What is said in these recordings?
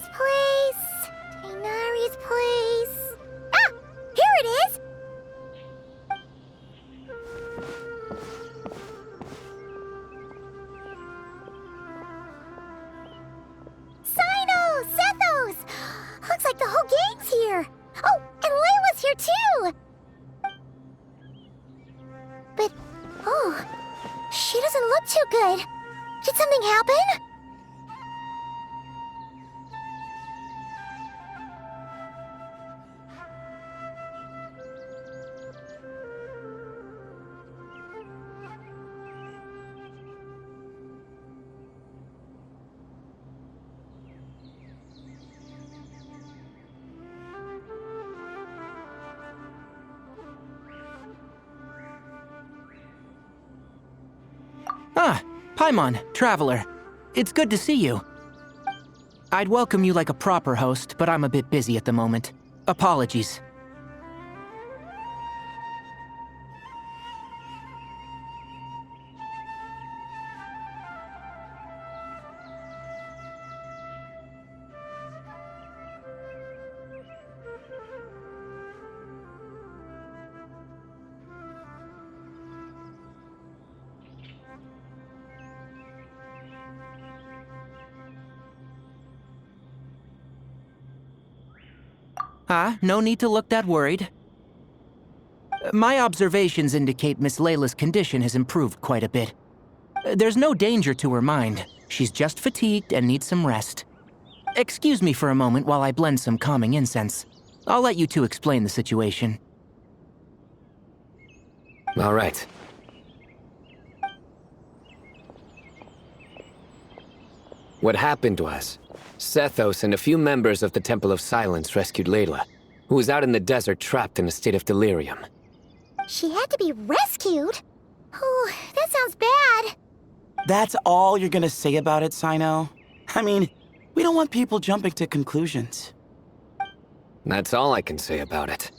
Tighnari's place. Tighnari's place. Ah! Here it is! Sino! Sethos! Looks like the whole gang's here. Oh, and Layla's here too! But, oh, she doesn't look too good. Did something happen? Ah, Paimon, Traveler. It's good to see you. I'd welcome you like a proper host, but I'm a bit busy at the moment. Apologies. No need to look that worried. My observations indicate Miss Layla's condition has improved quite a bit. There's no danger to her mind. She's just fatigued and needs some rest. Excuse me for a moment while I blend some calming incense. I'll let you two explain the situation. All right. What happened was, Sethos and a few members of the Temple of Silence rescued Layla, who was out in the desert trapped in a state of delirium. She had to be rescued? Oh, that sounds bad. That's all you're gonna say about it, Sino? I mean, we don't want people jumping to conclusions. That's all I can say about it.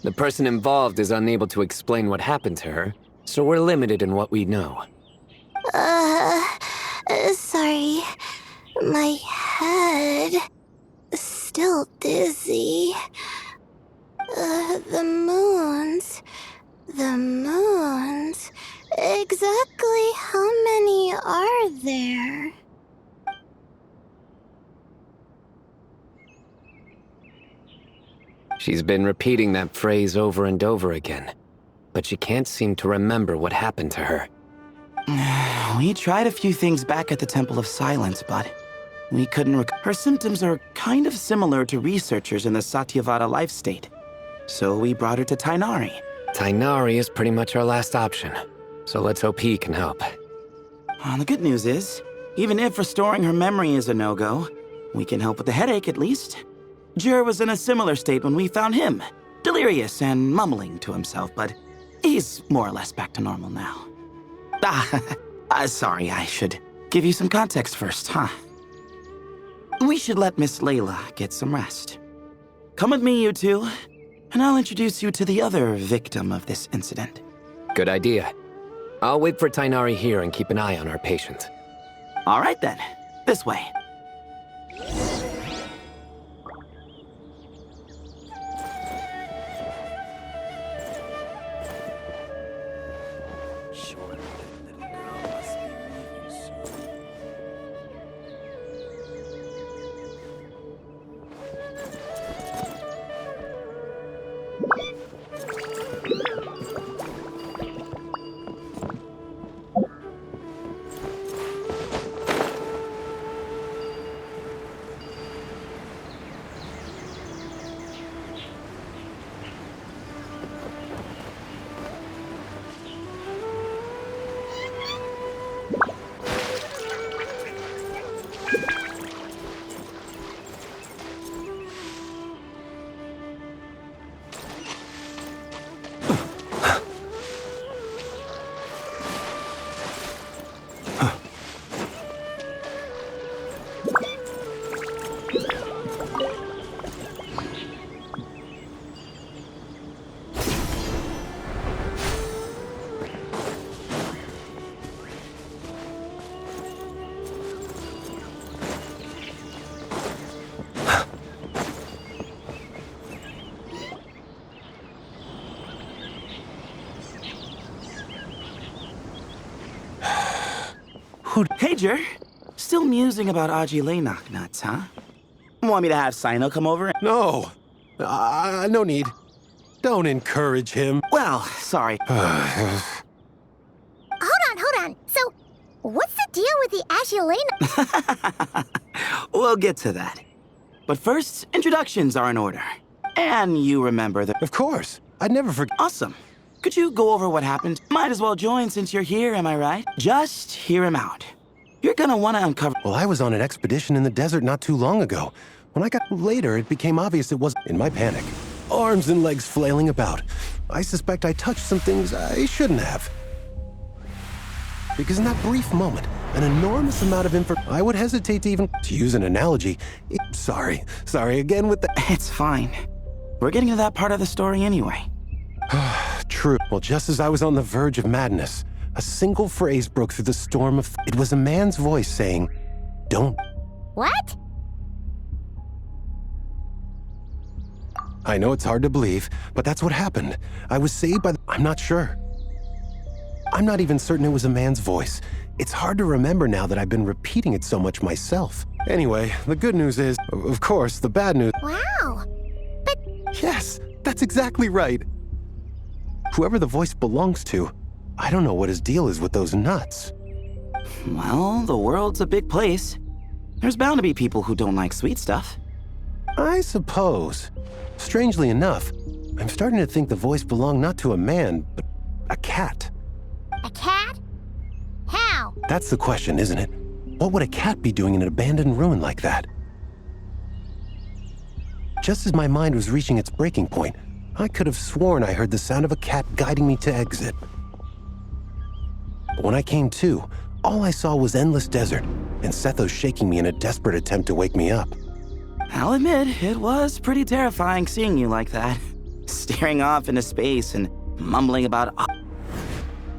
The person involved is unable to explain what happened to her, so we're limited in what we know. Sorry. My head is still dizzy. The moons. Exactly how many are there? She's been repeating that phrase over and over again, but she can't seem to remember what happened to her. We tried a few things back at the Temple of Silence, but we couldn't her symptoms are kind of similar to researchers in the Satyavada life state. So we brought her to Tighnari. Tighnari is pretty much our last option, so let's hope he can help. The good news is, even if restoring her memory is a no-go, we can help with the headache at least. Jur was in a similar state when we found him, delirious and mumbling to himself, but he's more or less back to normal now. Sorry, I should give you some context first, huh? We should let Miss Layla get some rest. Come with me, you two, and I'll introduce you to the other victim of this incident. Good idea. I'll wait for Tighnari here and keep an eye on our patient. All right then, this way. Hey, Jer. Still musing about Ajile Knocknuts, huh? Want me to have Sino come over? No. No need. Don't encourage him. Well, sorry. Hold on. So, what's the deal with the Ashilena? We'll get to that. But first, introductions are in order. And you remember the... Of course. I'd never forget. Awesome. Could you go over what happened? Might as well join since you're here, am I right? Just hear him out. You're gonna want to uncover... Well, I was on an expedition in the desert not too long ago. When I got later, it became obvious it was in my panic. Arms and legs flailing about. I suspect I touched some things I shouldn't have. Because in that brief moment, an enormous amount of info... I would hesitate to even... To use an analogy... Sorry again with the... It's fine. We're getting to that part of the story anyway. True. Well, just as I was on the verge of madness, a single phrase broke through the storm of... It was a man's voice saying, "Don't..." What? I know it's hard to believe, but that's what happened. I was saved by the... I'm not sure. I'm not even certain it was a man's voice. It's hard to remember now that I've been repeating it so much myself. Anyway, the good news is, of course, the bad news... Wow. Yes, that's exactly right. Whoever the voice belongs to, I don't know what his deal is with those nuts. Well, the world's a big place. There's bound to be people who don't like sweet stuff. I suppose. Strangely enough, I'm starting to think the voice belonged not to a man, but a cat. A cat? How? That's the question, isn't it? What would a cat be doing in an abandoned ruin like that? Just as my mind was reaching its breaking point, I could have sworn I heard the sound of a cat guiding me to exit. But when I came to, all I saw was endless desert, and Sethos shaking me in a desperate attempt to wake me up. I'll admit, it was pretty terrifying seeing you like that. Staring off into space and mumbling about...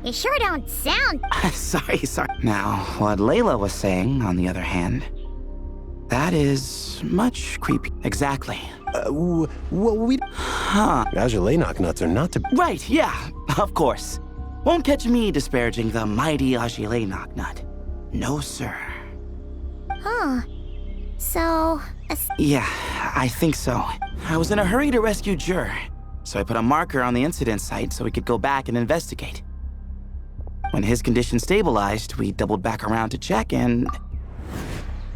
You sure don't sound... Sorry. Now, what Layla was saying, on the other hand, that is much creepy. Exactly. Well, we... Huh. Ajile Knocknuts are not to... Right, yeah, of course. Won't catch me disparaging the mighty Ajile Knocknut. No, sir. Huh. So... Yeah, I think so. I was in a hurry to rescue Jur, so I put a marker on the incident site so we could go back and investigate. When his condition stabilized, we doubled back around to check and...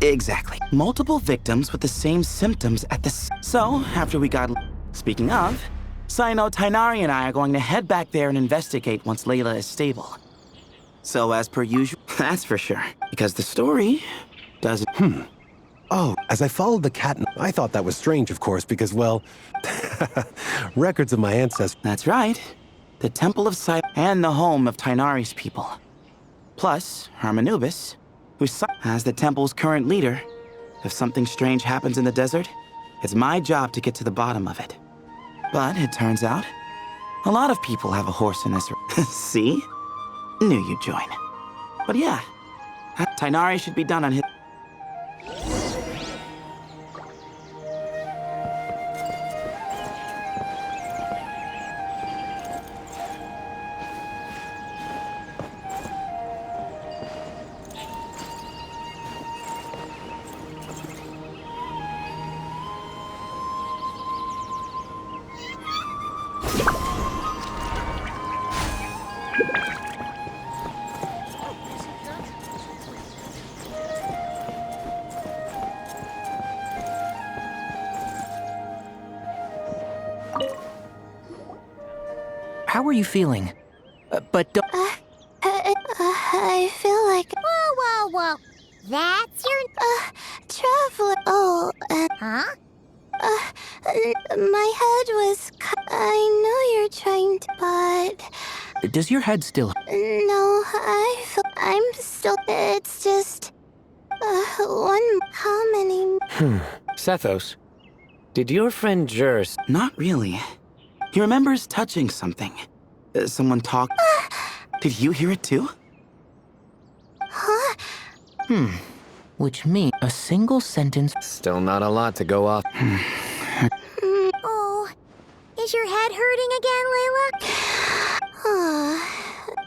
Exactly. Multiple victims with the same symptoms at the... So, after we got... Speaking of, Sino, Tainari, and I are going to head back there and investigate once Layla is stable. So, as per usual, that's for sure. Because the story doesn't... Oh, as I followed the cat, I thought that was strange, of course, because, well... records of my ancestors... That's right. The Temple of Sight and the home of Tainari's people. Plus, Hermanubis, who's as the temple's current leader. If something strange happens in the desert, it's my job to get to the bottom of it. But it turns out, a lot of people have a horse in this... See? Knew you'd join. But yeah, Tainari should be done on his... How are you feeling? But don't... I feel like... Whoa. That's your... traveler... Oh, huh? My head was... I know you're trying to, but... Does your head still... No, I'm still... It's just... How many... Sethos, did your friend Jur... Not really. He remembers touching something. Someone talked... Did you hear it too? Huh? Which means a single sentence... Still not a lot to go off. Oh, is your head hurting again, Layla?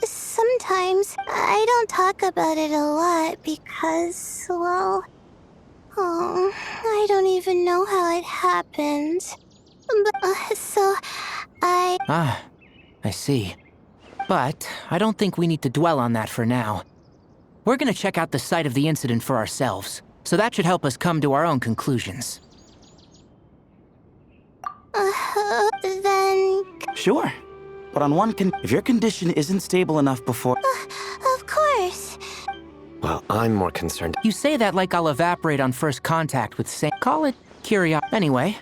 So sometimes I don't talk about it a lot because, well, I don't even know how it happened. But, so, Ah, I see. But I don't think we need to dwell on that for now. We're gonna check out the site of the incident for ourselves, so that should help us come to our own conclusions. Then, Sure. But on one if your condition isn't stable enough before... of course. Well, I'm more concerned. You say that like I'll evaporate on first contact with call it curiosity. Anyway,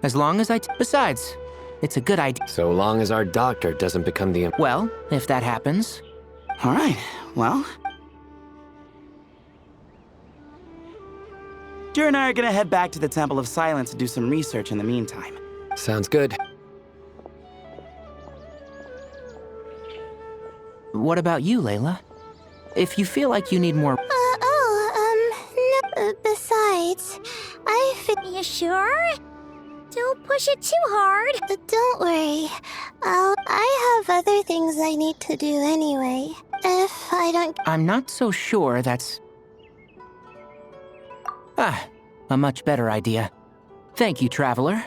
as long as besides, it's a good idea. So long as our doctor doesn't become the... Well, if that happens... All right, well... Jer and I are gonna head back to the Temple of Silence to do some research in the meantime. Sounds good. What about you, Layla? If you feel like you need more... No, besides, You sure? Don't push it too hard. Don't worry. I have other things I need to do anyway. If I don't... I'm not so sure that's... a much better idea. Thank you, Traveler.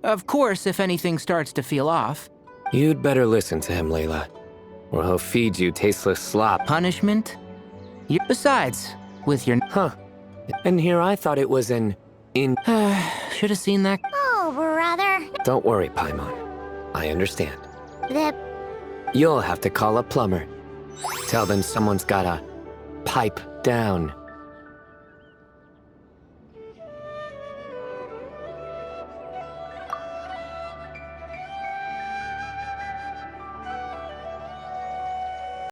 Of course, if anything starts to feel off... You'd better listen to him, Layla, or he'll feed you tasteless slop. Punishment? Besides, with your... Huh. And here I thought it was an... Should have seen that. Oh, brother. Don't worry, Paimon. I understand. The... You'll have to call a plumber. Tell them someone's got a pipe down.